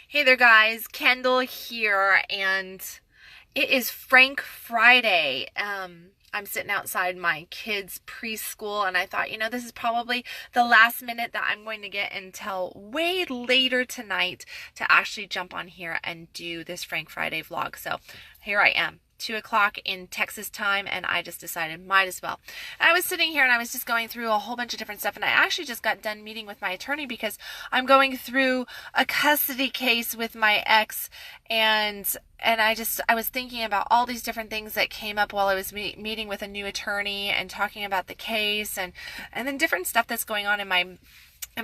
Hey there, guys. Kendall here, and it is Frank Friday. I'm sitting outside my kids' preschool, and I thought, this is probably the last minute that I'm going to get until way later tonight to actually jump on here and do this Frank Friday vlog. So here I am. 2 o'clock in Texas time, and I just decided might as well. And I was sitting here and I was just going through a whole bunch of different stuff, and I actually just got done meeting with my attorney because I'm going through a custody case with my ex, and I was thinking about all these different things that came up while I was meeting with a new attorney and talking about the case, and then different stuff that's going on in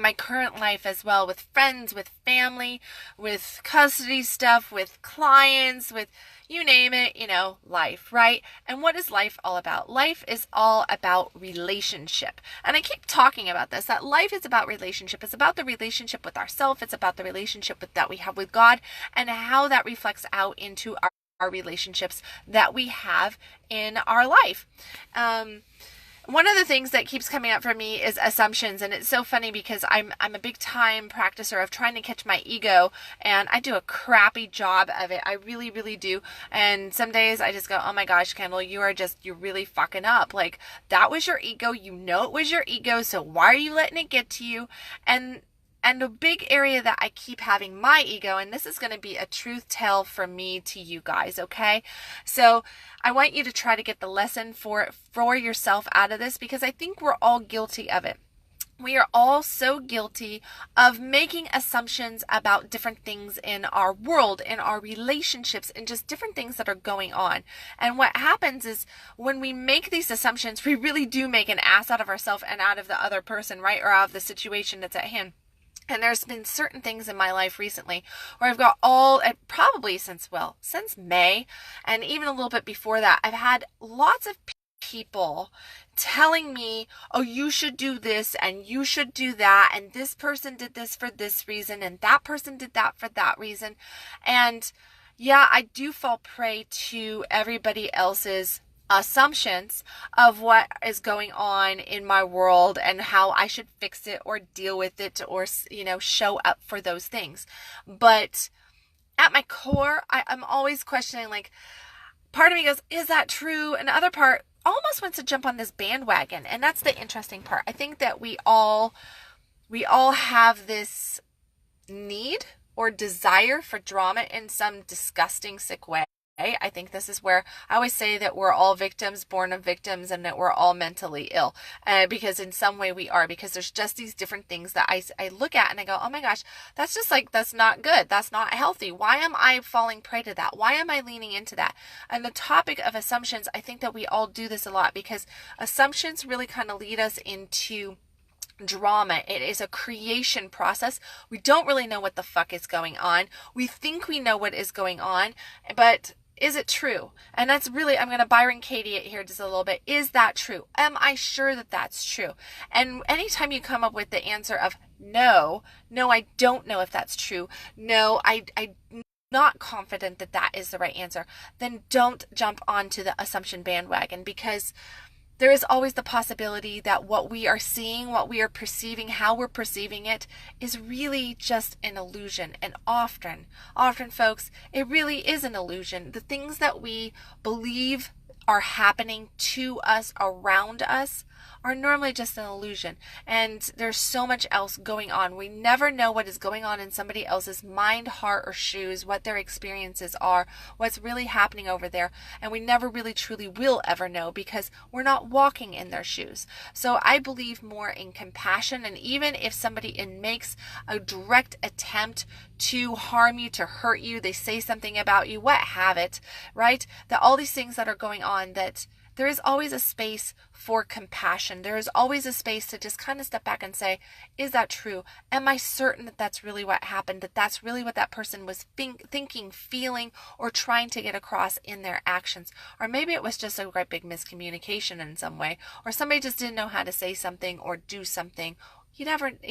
my current life as well, with friends, with family, with custody stuff, with clients, with you name it, life, right? And what is life all about? Life is all about relationship. And I keep talking about this, that life is about relationship. It's about the relationship with ourselves. It's about the relationship that we have with God, and how that reflects out into our relationships that we have in our life. One of the things that keeps coming up for me is assumptions, and it's so funny because I'm a big time practicer of trying to catch my ego, and I do a crappy job of it. I really, really do. And some days I just go, "Oh my gosh, Kendall, you're really fucking up. Like, that was your ego. You know it was your ego, so why are you letting it get to you?" And a big area that I keep having my ego, and this is going to be a truth tell from me to you guys, okay? So I want you to try to get the lesson for yourself out of this, because I think we're all guilty of it. We are all so guilty of making assumptions about different things in our world, in our relationships, and just different things that are going on. And what happens is when we make these assumptions, we really do make an ass out of ourselves and out of the other person, right? Or out of the situation that's at hand. And there's been certain things in my life recently where I've got probably since May, and even a little bit before that, I've had lots of people telling me, "Oh, you should do this and you should do that, and this person did this for this reason and that person did that for that reason." And yeah, I do fall prey to everybody else's assumptions of what is going on in my world and how I should fix it or deal with it, or show up for those things. But at my core, I'm always questioning, like, part of me goes, is that true? And the other part almost wants to jump on this bandwagon. And that's the interesting part. I think that we all have this need or desire for drama in some disgusting, sick way. I think this is where I always say that we're all victims, born of victims, and that we're all mentally ill, because in some way we are, because there's just these different things that I look at and I go, "Oh my gosh, that's not good. That's not healthy. Why am I falling prey to that? Why am I leaning into that?" And the topic of assumptions, I think that we all do this a lot, because assumptions really kind of lead us into drama. It is a creation process. We don't really know what the fuck is going on. We think we know what is going on, but is it true? And that's really, I'm going to Byron Katie it here just a little bit. Is that true? Am I sure that that's true? And anytime you come up with the answer of no, I don't know if that's true. No, I'm not confident that that is the right answer. Then don't jump onto the assumption bandwagon, because there is always the possibility that what we are seeing, what we are perceiving, how we're perceiving it, is really just an illusion. And often, folks, it really is an illusion. The things that we believe are happening to us, around us, are normally just an illusion. And there's so much else going on. We never know what is going on in somebody else's mind, heart, or shoes, what their experiences are, what's really happening over there. And we never really truly will ever know, because we're not walking in their shoes. So I believe more in compassion. And even if somebody makes a direct attempt to harm you, to hurt you, they say something about you, what have it, right? That all these things that are going on, that there is always a space for compassion. There is always a space to just kind of step back and say, is that true? Am I certain that that's really what happened? That that's really what that person was thinking, feeling, or trying to get across in their actions? Or maybe it was just a great big miscommunication in some way, or somebody just didn't know how to say something or do something. You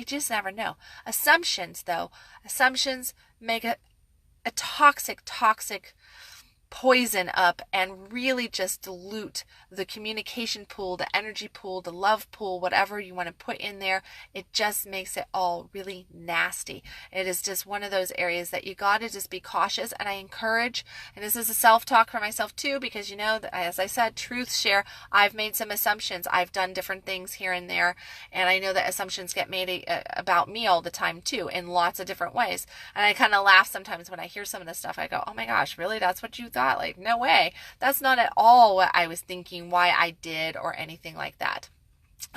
just never know. Assumptions, though, make a toxic poison up and really just dilute the communication pool, the energy pool, the love pool, whatever you want to put in there. It just makes it all really nasty. It is just one of those areas that you got to just be cautious. And I encourage, and this is a self-talk for myself too, because you know, as I said, truth share, I've made some assumptions. I've done different things here and there. And I know that assumptions get made about me all the time too, in lots of different ways. And I kind of laugh sometimes when I hear some of this stuff. I go, oh my gosh, really? That's what you thought? Like, no way. That's not at all what I was thinking, why I did, or anything like that.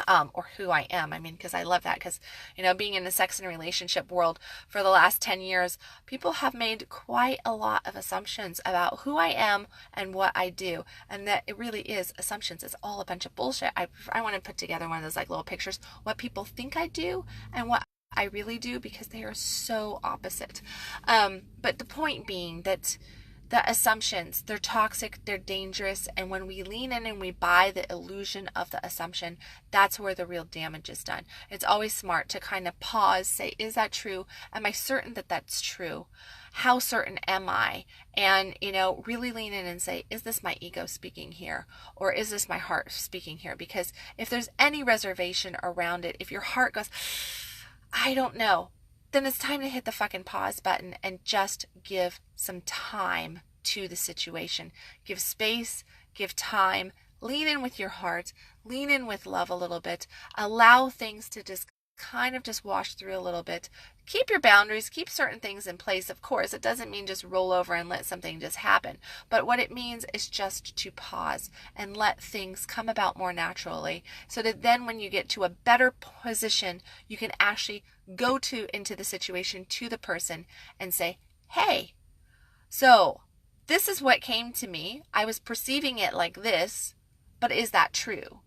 Or who I am. I mean, because I love that, because, you know, being in the sex and relationship world for the last 10 years, people have made quite a lot of assumptions about who I am and what I do. And that it really is assumptions. It's all a bunch of bullshit. I want to put together one of those like little pictures, what people think I do and what I really do, because they are so opposite. But the point being that the assumptions, they're toxic, they're dangerous, and when we lean in and we buy the illusion of the assumption, that's where the real damage is done. It's always smart to kind of pause, say, is that true? Am I certain that that's true? How certain am I? And, you know, really lean in and say, is this my ego speaking here? Or is this my heart speaking here? Because if there's any reservation around it, if your heart goes, I don't know, then it's time to hit the fucking pause button and just give some time to the situation. Give space, give time, lean in with your heart, lean in with love a little bit, allow things to just kind of just wash through a little bit. Keep your boundaries, keep certain things in place, of course. It doesn't mean just roll over and let something just happen. But what it means is just to pause and let things come about more naturally, so that then when you get to a better position, you can actually go into the situation, to the person, and say, hey, so this is what came to me. I was perceiving it like this, but is that true?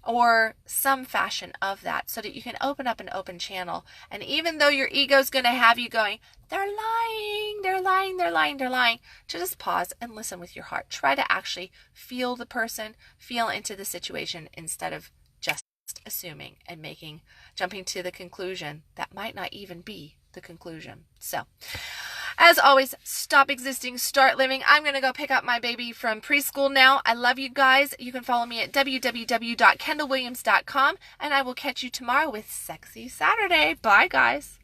Or some fashion of that, so that you can open up an open channel. And even though your ego's going to have you going, they're lying, they're lying, they're lying, they're lying, to just pause and listen with your heart. Try to actually feel the person, feel into the situation, instead of just assuming and jumping to the conclusion that might not even be the conclusion. So, as always, stop existing, start living. I'm going to go pick up my baby from preschool now. I love you guys. You can follow me at www.kendallwilliams.com, and I will catch you tomorrow with Sexy Saturday. Bye, guys.